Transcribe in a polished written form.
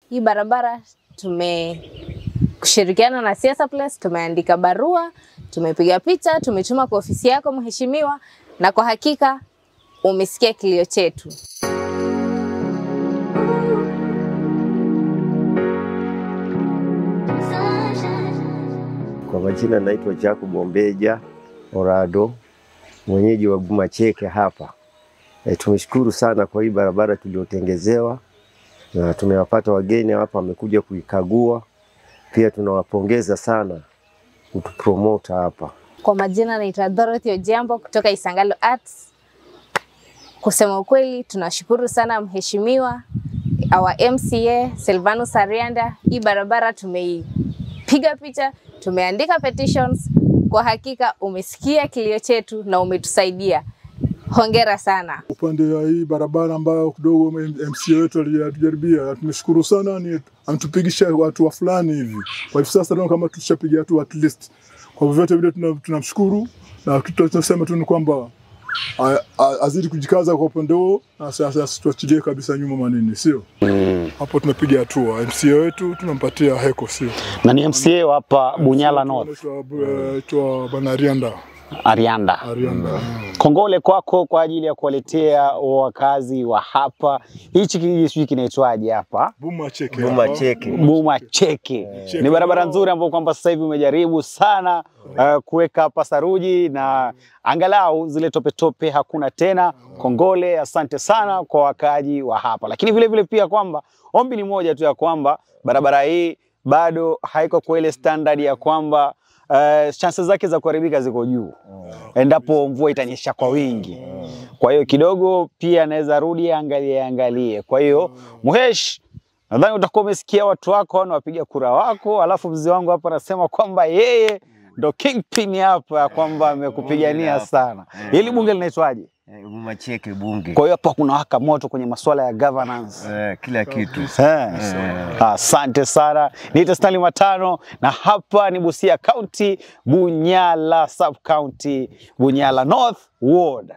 Hii barabara kushirikiana na Siasa Plus, tumeandika barua, tumepiga picha, tumetuma kwa ofisi yako mheshimiwa, na kwa hakika umesikia kilio chetu. Kwa majina naitwa Jacob Ombeja Orado, mwenyeji wa Bumacheke hapa. Tumeshukuru sana kwa hii barabara tuliotengezewa, na tumewapata wageni hapa wamekuja kuikagua. Pia tunawapongeza sana kutupromote hapa. Kwa majina naitwa Dorothy Ojiambo kutoka Isangalo Arts. Kusema ukweli tunashukuru sana mheshimiwa, our MCA Silvanus Arianda. Hii barabara tumeipiga picha, tumeandika petitions. Kwa hakika umesikia kilio chetu na umetusaidia. Hongera sana. Upande wa hii barabara ambayo kidogo MCA wetu alijaribia, tunashukuru sana, ni anatupigisha watu wa fulani hivi. Kwa hivyo sasa ndio kama tushapiga watu at least. Kwa hivyo vile tunamshukuru, na tunasema tu ni kwamba azidi kujikaza kwa upande huo, na sasa tuachilie kabisa nyuma maneno, sio? Hapo tunapiga hatua. MCA wetu tunampatia heko, sio? Na ni MCA hapa Bunyala North. Anaitwa Bwana Arianda. Kongole kwako kwa ajili ya kuwaletea wakazi wa hapa. Hichi kijiji kinaitwaje hapa? Bumacheke. Ni barabara nzuri ambayo kwamba sasa hivi umejaribu sana kuweka hapa saruji, na angalau zile tope hakuna tena. Kongole, asante sana kwa wakazi wa hapa. Lakini vile vile pia kwamba ombi ni moja tu, ya kwamba barabara hii bado haiko kwa ile standard ya kwamba chances zake za kuharibika ziko juu endapo mvua itanyesha kwa wingi. Kwa hiyo kidogo pia naweza rudi angalie. Kwa hiyo Muhesh, nadhani utakuwa umesikia watu wako na wapiga kura wako, alafu mzee wangu hapa anasema kwamba yeye ndo kingpin hapa, kwamba amekupigania sana. Hili bunge linaitwaje? Bumacheke bunge. Kwa hiyo hapa kuna waka moto kwenye masuala ya governance. Kila kitu. Asante sana. Niite Stanley Matano, na hapa ni Busia County, Bunyala Sub County, Bunyala North Ward.